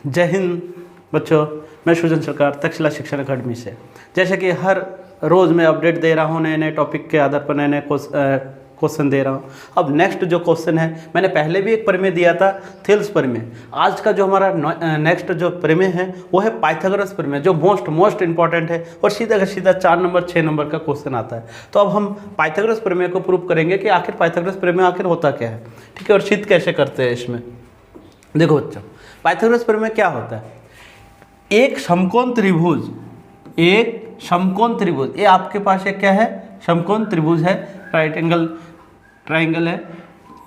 जय हिंद बच्चों, मैं सुजन सरकार तक्षशिला शिक्षण अकादमी से। जैसे कि हर रोज़ मैं अपडेट दे रहा हूँ, नए नए टॉपिक के आधार पर नए नए क्वेश्चन दे रहा हूँ। अब नेक्स्ट जो क्वेश्चन है, मैंने पहले भी एक प्रमेय दिया था, थेल्स प्रमेय। आज का जो हमारा नेक्स्ट जो प्रमेय है वो है पाइथागोरस प्रमेय, जो मोस्ट इंपॉर्टेंट है और सीधा का सीधा 4 नंबर 6 नंबर का क्वेश्चन आता है। तो अब हम पाइथागोरस प्रमेय को प्रूव करेंगे कि आखिर पाइथागोरस प्रमेय आखिर होता क्या है, ठीक है, और सिद्ध कैसे करते हैं इसमें। देखो बच्चों, पाइथागोरस प्रमेय क्या होता है। एक समकोण त्रिभुज, ये आपके पास एक क्या है, समकोण त्रिभुज है, ट्राइंगल है।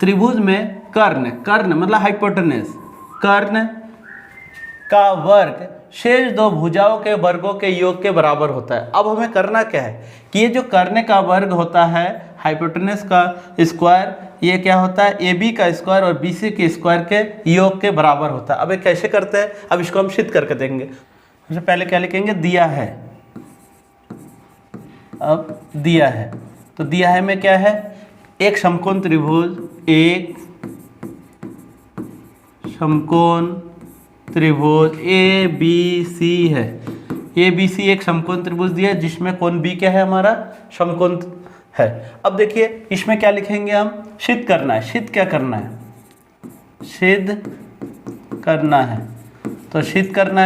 त्रिभुज में कर्ण मतलब हाइपोटेनस, कर्ण का वर्ग शेष दो भुजाओं के वर्गों के योग के बराबर होता है। अब हमें करना क्या है कि ये जो कर्ण का वर्ग होता है, हाइपोटेनस का स्क्वायर, ये क्या होता है, ए बी का स्क्वायर और बी सी के स्क्वायर के योग के बराबर होता है। अब ये कैसे करते हैं, अब इसको हम सिद्ध करके देंगे। सबसे पहले क्या लिखेंगे, दिया है। अब दिया है तो दिया है में क्या है, एक समकोण त्रिभुज, एक समकोण त्रिभुज ए बी सी है। ए बी सी एक समकोण त्रिभुज दिया है जिसमें कोण बी क्या है, हमारा समकोण है। अब देखिए इसमें क्या लिखेंगे हम, सिद्ध करना है। सिद्ध क्या करना है, सिद्ध करना है। तो सिद्ध करना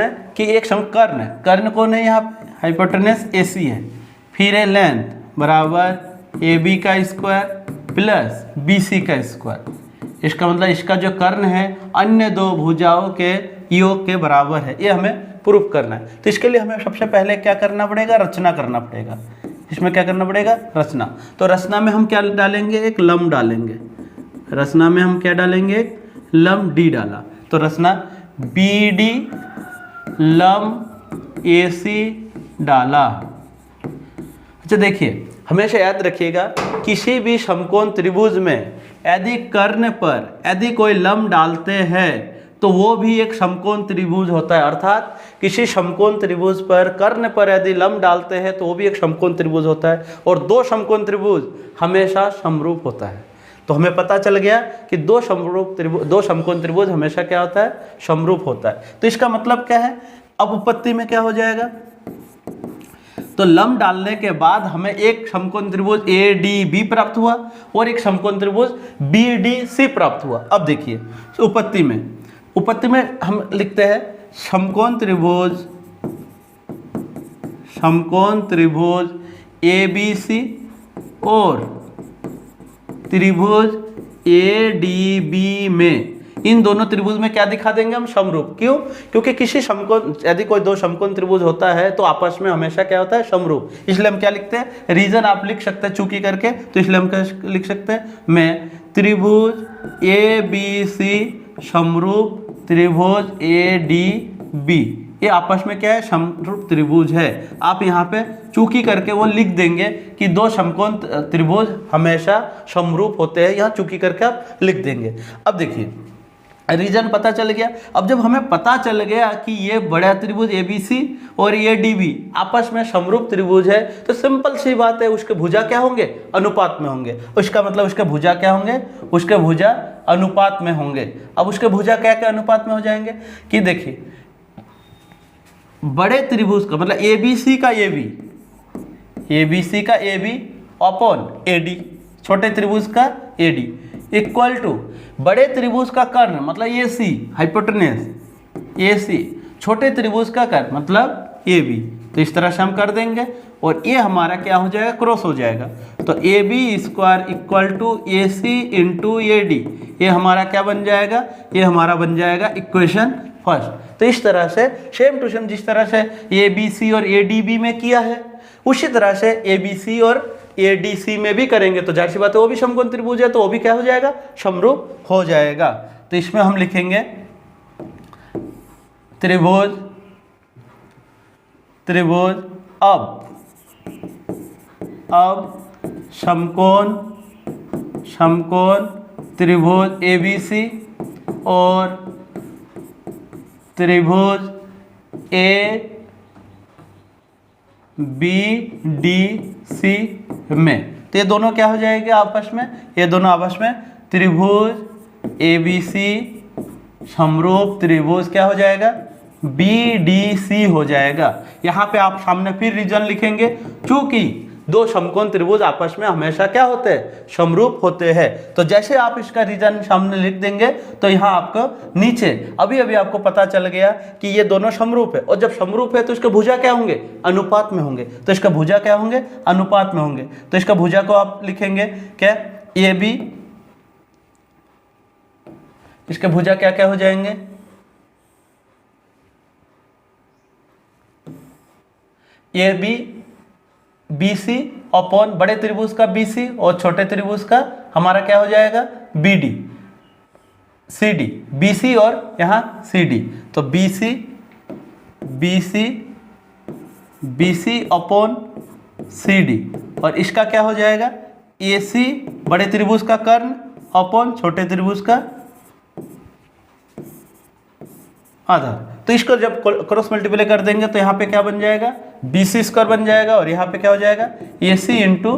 है कि एक कर्ण कौन है, यहाँ हाइपोटेनस ए सी है, फिर है लेंथ बराबर ए बी का स्क्वायर प्लस बी सी का स्क्वायर। इसका मतलब इसका जो कर्ण है अन्य दो भुजाओं के योग के बराबर है। ये हमें प्रूफ करना है। तो इसके लिए हमें सबसे पहले क्या करना पड़ेगा, रचना करना पड़ेगा। इसमें क्या करना पड़ेगा, रचना। तो रचना में हम क्या डालेंगे, एक लंब डालेंगे। रचना में हम क्या डालेंगे, एक लंब डी डाला। तो रचना बी डी लंब ए सी डाला। अच्छा देखिए, हमेशा याद रखिएगा, किसी भी समकोण त्रिभुज में यदि कर्ण पर यदि कोई लंब डालते हैं तो वो भी एक समकोण त्रिभुज होता है। अर्थात किसी समकोण त्रिभुज पर कर्ण पर यदि लंब डालते हैं तो वो भी एक समकोण त्रिभुज होता है। और दो समकोण त्रिभुज हमेशा समरूप होता है। तो हमें पता चल गया कि दो समकोण त्रिभुज हमेशा क्या होता है, समरूप होता है। तो इसका मतलब क्या है, अब उत्पत्ति में क्या हो जाएगा, तो लंब डालने के बाद हमें एक समकोण त्रिभुज ए डी बी प्राप्त हुआ और एक समकोण त्रिभुज बी डी सी प्राप्त हुआ। अब देखिए उत्पत्ति में हम लिखते हैं समकोण त्रिभुज ए बी सी और त्रिभुज ए डी बी में, इन दोनों त्रिभुज में क्या दिखा देंगे हम, समरूप। क्यों, क्योंकि किसी समकोण यदि कोई दो समकोण त्रिभुज होता है तो आपस में हमेशा क्या होता है, समरूप। इसलिए हम क्या लिखते हैं, रीजन आप लिख सकते हैं चूकी करके। तो इसलिए हम क्या लिख सकते हैं, मैं त्रिभुज ए बी सी समरूप त्रिभुज ए डी बी, ये आपस में क्या है, समरूप त्रिभुज है। आप यहाँ पे चूकी करके वो लिख देंगे कि दो समकोण त्रिभुज हमेशा समरूप होते हैं, यहाँ चूकी करके आप लिख देंगे। अब देखिए रीजन पता चल गया। अब जब हमें पता चल गया कि ये बड़ा त्रिभुज ए बी सी और ये डी बी आपस में समरूप त्रिभुज है, तो सिंपल सी बात है, उसके भुजा क्या होंगे, अनुपात में होंगे। उसका मतलब उसके भुजा क्या होंगे, उसके भुजा अनुपात में होंगे। अब उसके भुजा क्या क्या अनुपात में हो जाएंगे कि देखिए, बड़े त्रिभुज का मतलब ए बी सी का A B upon A D, छोटे त्रिभुज का ए डी इक्वल टू बड़े त्रिभुज का कर्ण मतलब ए सी, हाइपोटेनस ए सी, छोटे त्रिभुज का कर्ण मतलब ए बी। तो इस तरह से हम कर देंगे और ये हमारा क्या हो जाएगा, क्रॉस हो जाएगा। तो A B square equal to A C into A D, ये हमारा क्या बन जाएगा, ये हमारा बन जाएगा इक्वेशन फर्स्ट। तो इस तरह से सेम टू सेम जिस तरह से ए बी सी और ए डी बी में किया है, उसी तरह से ए बी सी और ए डी सी में भी करेंगे। तो जाहिर सी बात है वो भी समकोण त्रिभुज है, तो वो भी क्या हो जाएगा, समरूप हो जाएगा। तो इसमें हम लिखेंगे त्रिभुज अब समकोण त्रिभुज ए बी सी और त्रिभुज ए बी डी सी में, तो ये दोनों क्या हो जाएंगे आपस में, ये दोनों आपस में त्रिभुज ए बी सी समरूप त्रिभुज क्या हो जाएगा, BDC हो जाएगा। यहाँ पे आप सामने फिर रीजन लिखेंगे, चूंकि दो समकोण त्रिभुज आपस में हमेशा क्या होते हैं, समरूप होते हैं। तो जैसे आप इसका रीजन सामने लिख देंगे तो यहाँ आपको नीचे अभी अभी आपको पता चल गया कि ये दोनों समरूप है, और जब समरूप है तो इसके भुजा क्या होंगे, अनुपात में होंगे। तो इसका भुजा क्या होंगे, अनुपात में होंगे। तो इसका भुजा को आप लिखेंगे क्या, AB, इसके भुजा क्या क्या हो जाएंगे, AB BC अपॉन बड़े त्रिभुज का BC और छोटे त्रिभुज का हमारा क्या हो जाएगा, BD, CD, BC और यहाँ CD। तो BC अपॉन CD, और इसका क्या हो जाएगा, AC बड़े त्रिभुज का कर्ण अपॉन छोटे त्रिभुज का आधार। तो इसको जब क्रॉस मल्टीप्लाई कर देंगे तो यहाँ पे क्या बन जाएगा, BC² बन जाएगा, और यहाँ पे क्या हो जाएगा, AC इंटू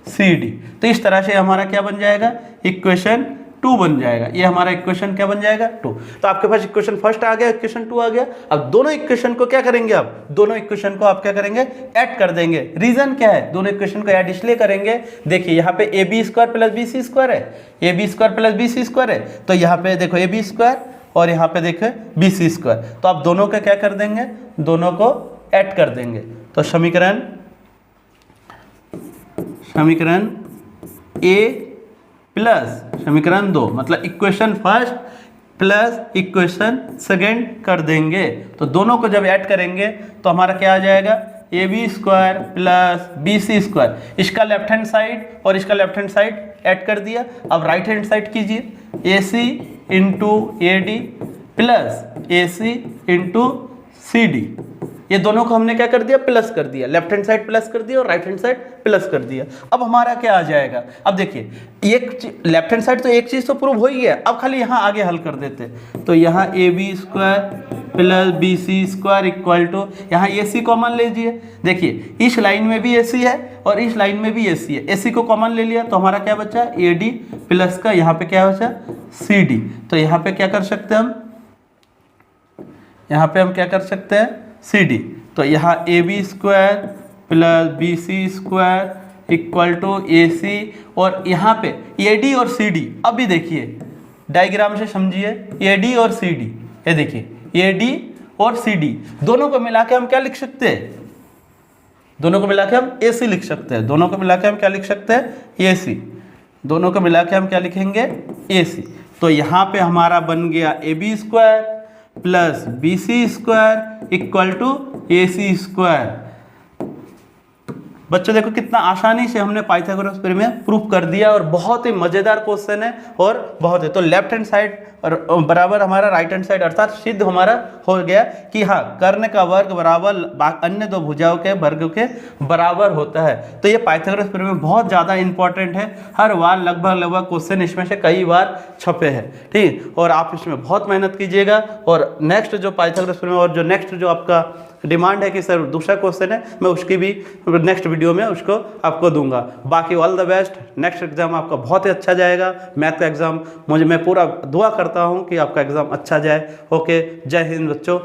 CD। तो इस तरह से हमारा क्या बन जाएगा, इक्वेशन 2 बन जाएगा। ये हमारा इक्वेशन क्या बन जाएगा, 2। तो आपके पास इक्वेशन फर्स्ट आ गया, इक्वेशन 2 आ गया। अब दोनों इक्वेशन को क्या करेंगे, आप दोनों इक्वेशन को आप क्या करेंगे, ऐड कर देंगे। रीजन क्या है, दोनों इक्वेशन को ऐड इसलिए करेंगे, देखिए यहाँ पे AB² प्लस BC² है, AB² प्लस BC² है। तो यहाँ पे देखो AB² और यहाँ पे देखो BC²। तो आप दोनों का क्या कर देंगे, दोनों को ऐड कर देंगे। तो समीकरण A प्लस समीकरण 2, मतलब equation first plus equation second कर देंगे। तो दोनों को जब ऐड करेंगे तो हमारा क्या आ जाएगा, AB² प्लस BC²। इसका लेफ्ट हैंड साइड और इसका लेफ्ट हैंड साइड ऐड कर दिया। अब राइट हैंड साइड कीजिए, AC into AD plus AC into CD। ये दोनों को हमने क्या कर दिया, प्लस कर दिया। लेफ्ट हैंड साइड प्लस कर दिया और राइट हैंड साइड प्लस कर दिया। अब हमारा क्या आ जाएगा, अब देखिए एक लेफ्ट हैंड साइड तो एक चीज तो प्रूव हो ही गया, अब खाली यहाँ आगे हल कर देते। तो यहाँ AB² plus BC² equal to, यहाँ AC कॉमन लीजिए। देखिए इस लाइन में भी AC है और इस लाइन में भी AC है, AC को कॉमन ले लिया तो हमारा क्या बचा, AD प्लस का यहाँ पे क्या बचा, CD। तो यहाँ पे क्या कर सकते हैं हम, यहाँ पे हम क्या कर सकते हैं, CD। तो यहाँ AB² plus BC² equal to AC, और यहाँ पे AD और CD। अभी देखिए डायग्राम से समझिए, AD और CD, ये देखिए AD और CD दोनों को मिला के हम क्या लिख सकते हैं, दोनों को मिला के हम AC लिख सकते हैं। दोनों को मिला के हम क्या लिख सकते हैं, AC। दोनों को मिला के हम क्या लिखेंगे, AC। तो यहाँ पे हमारा बन गया AB² plus BC² equal to AC²। बच्चों देखो कितना आसानी से हमने पाइथागोरस प्रमेय प्रूफ कर दिया, और बहुत ही मजेदार क्वेश्चन है और बहुत है। तो लेफ्ट हैंड साइड और बराबर हमारा राइट हैंड साइड, अर्थात सिद्ध हमारा हो गया कि हाँ कर्ण का वर्ग बराबर अन्य दो भुजाओं के वर्ग के बराबर होता है। तो ये पाइथागोरस प्रमेय बहुत ज़्यादा इंपॉर्टेंट है, हर बार लगभग क्वेश्चन इसमें से कई बार छपे हैं, ठीक। और आप इसमें बहुत मेहनत कीजिएगा, और नेक्स्ट जो पाइथागोरस प्रमेय और जो नेक्स्ट जो आपका डिमांड है कि सर दूसरा क्वेश्चन है, मैं उसकी भी नेक्स्ट वीडियो में उसको आपको दूंगा। बाकी all the best, next exam आपका बहुत ही अच्छा जाएगा। मैथ का एग्जाम मैं पूरा दुआ करता हूं कि आपका एग्जाम अच्छा जाए। ओके, जय हिंद बच्चों।